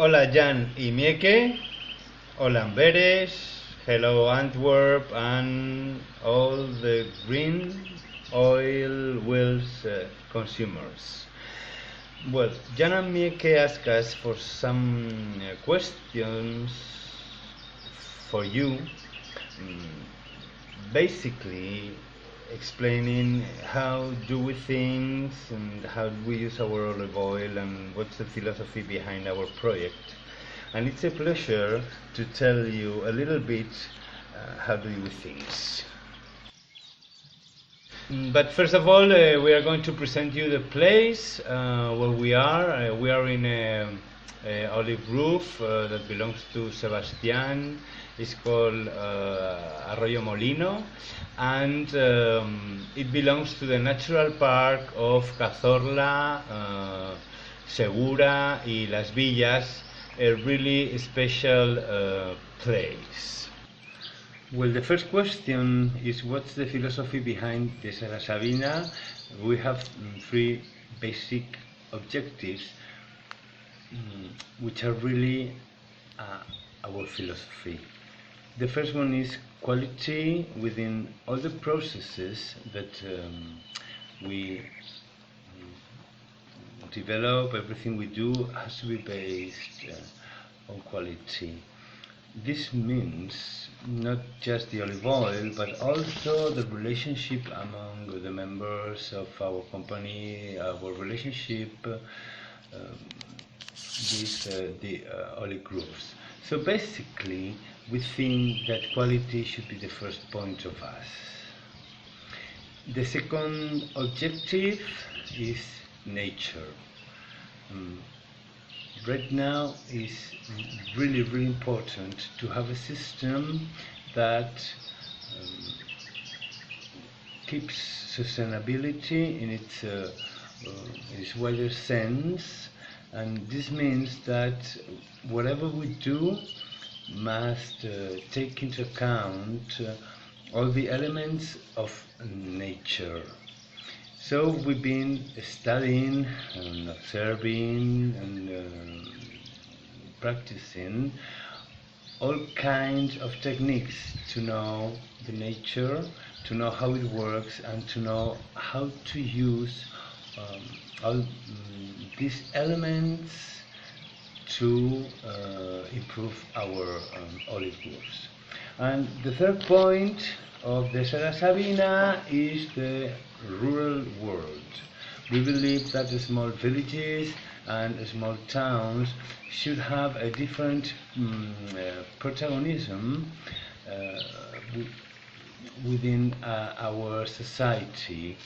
Hola Jan y Mieke, hola Amberes, hello Antwerp and all the green oil wheels consumers. Well, Jan and Mieke ask us for some questions for you, basically explaining how do we things and how do we use our olive oil and what's the philosophy behind our project. And it's a pleasure to tell you a little bit how do we things. But first of all, we are going to present you the place where we are. We are in a olive roof that belongs to Sebastián. It's called Arroyo Molino, and it belongs to the natural park of Cazorla, Segura y Las Villas, a really special place. Well, the first question is what's the philosophy behind Dehesa Sabina? We have three basic objectives which are really our philosophy. The first one is quality within all the processes that we develop. Everything we do has to be based on quality. This means not just the olive oil, but also the relationship among the members of our company, our relationship with the olive groves. So basically, we think that quality should be the first point of us. The second objective is nature. Right now is really important to have a system that keeps sustainability in its wider sense, and this means that whatever we do must take into account all the elements of nature. So we've been studying and observing and practicing all kinds of techniques to know the nature, to know how it works, and to know how to use all these elements to improve our olive groves. And the third point of the Dehesa Sabina is the rural world. We believe that the small villages and small towns should have a different protagonism within our society,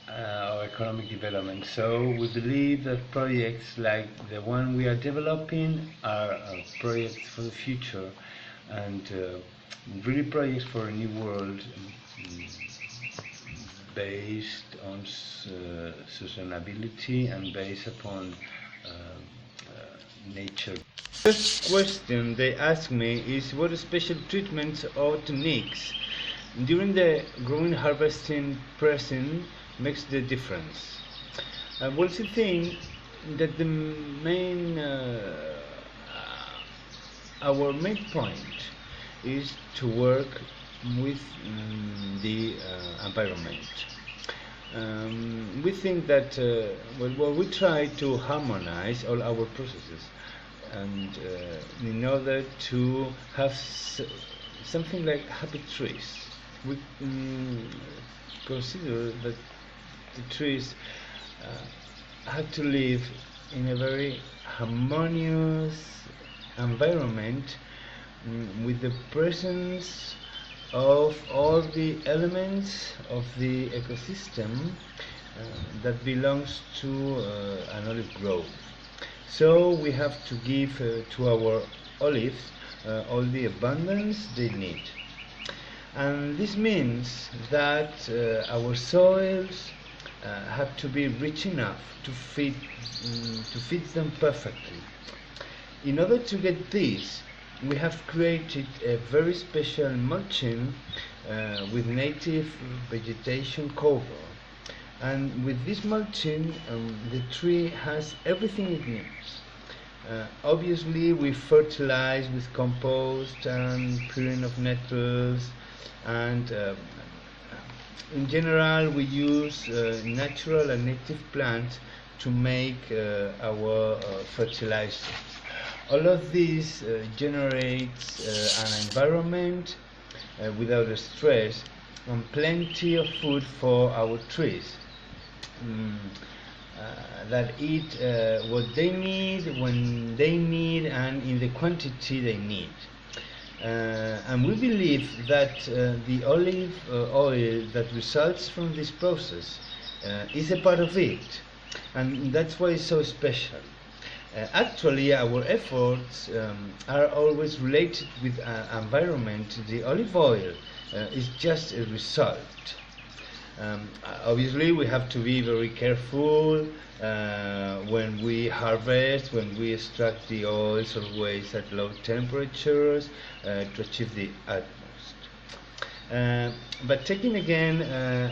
our economic development. So we believe that projects like the one we are developing are projects for the future, and really projects for a new world based on sustainability and based upon nature. First question they ask me is what special treatments or techniques during the growing harvesting pressing makes the difference. Well, it's a thing that the main our main point is to work with the environment. We think that we try to harmonize all our processes, and in order to have something like happy trees, we consider that the trees have to live in a very harmonious environment with the presence of all the elements of the ecosystem that belongs to an olive grove. So we have to give to our olives all the abundance they need. And this means that our soils have to be rich enough to feed them perfectly. In order to get this, we have created a very special mulching with native vegetation cover. And with this mulching, the tree has everything it needs. Obviously, we fertilize with compost and purine of naturals, and in general, we use natural and native plants to make our fertilizers. All of this generates an environment without stress and plenty of food for our trees that eat what they need, when they need, and in the quantity they need. And we believe that the olive oil that results from this process is a part of it, and that's why it's so special. Actually, our efforts are always related with environment. The olive oil is just a result. Obviously, we have to be very careful when we harvest, when we extract the oils or waste at low temperatures to achieve the utmost. But talking again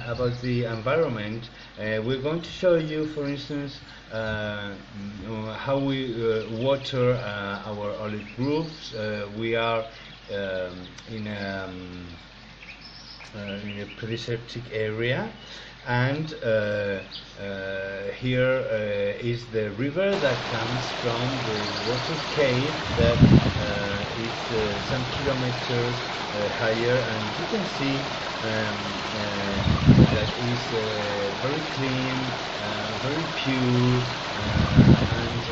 about the environment, we're going to show you, for instance, how we water our olive groves. We are in a pretty septic area, and here is the river that comes from the water cave that is some kilometers higher, and you can see that is very clean, very pure, and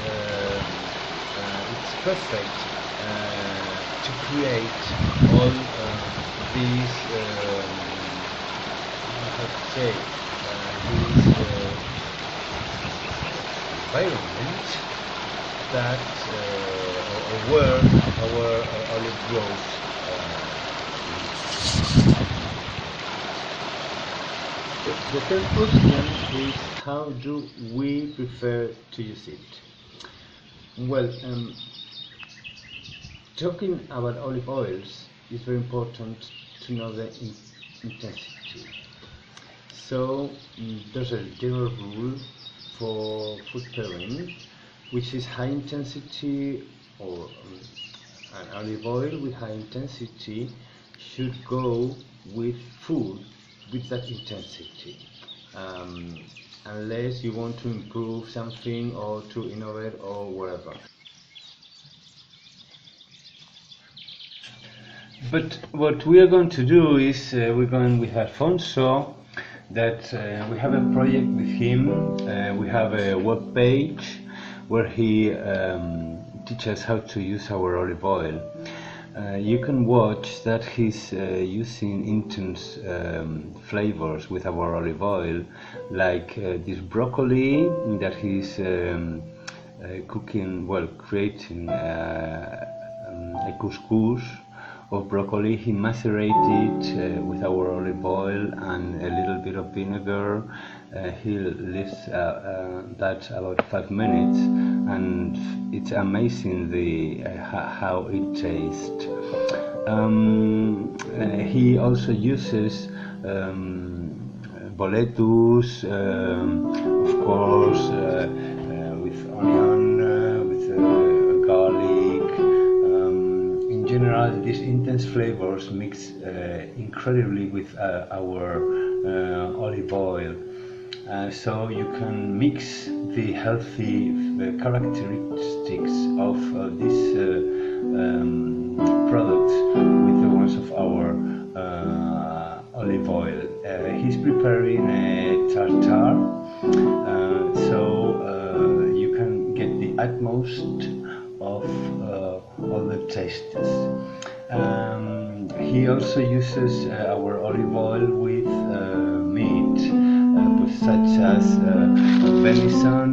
it's perfect to create all these how to say this environment that or where our olive grows. The third question is, how do we prefer to use it? Well, talking about olive oils, it's very important to know the intensity. So there's a general rule for food pairing, which is high intensity, or an olive oil with high intensity should go with food with that intensity, unless you want to improve something or to innovate or whatever. But what we are going to do is we're going with Alfonso, that we have a project with him. We have a web page where he teaches how to use our olive oil. You can watch that he's using intense flavors with our olive oil, like this broccoli that he's cooking, well, creating a couscous of broccoli. He macerated it with our olive oil and a little bit of vinegar. He leaves that about 5 minutes, and it's amazing how it tastes. He also uses boletus, of course, with onion, with garlic. In general, these intense flavors mix incredibly with our olive oil. So you can mix the healthy characteristics of this product with the ones of our olive oil. He's preparing a tartar, so you can get the utmost of all the tastes. He also uses our olive oil with meat, such as venison,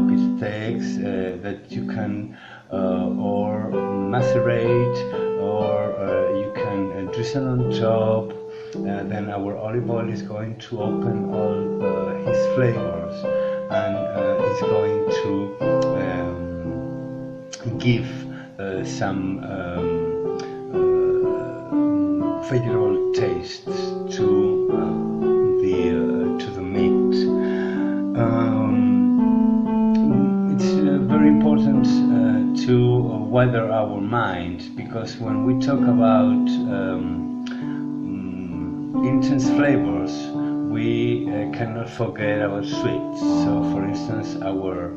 beefsteaks that you can or macerate, or you can drizzle on top. Then our olive oil is going to open all his flavors, and it's going to give some favorable tastes to the meat. It's very important whether our mind, because when we talk about intense flavors, we cannot forget about sweets. So, for instance, our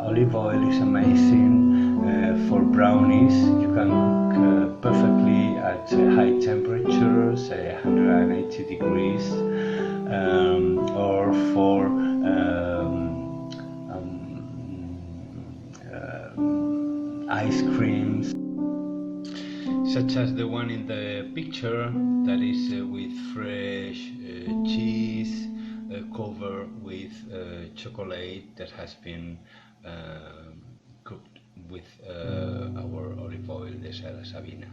olive oil is amazing for brownies. You can cook perfectly at high temperatures, 180 degrees, or for ice creams, such as the one in the picture, that is with fresh cheese covered with chocolate that has been cooked with our olive oil, Dehesa Sabina.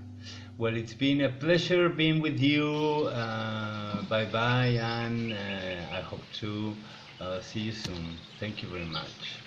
Well, it's been a pleasure being with you. Bye bye, and I hope to see you soon. Thank you very much.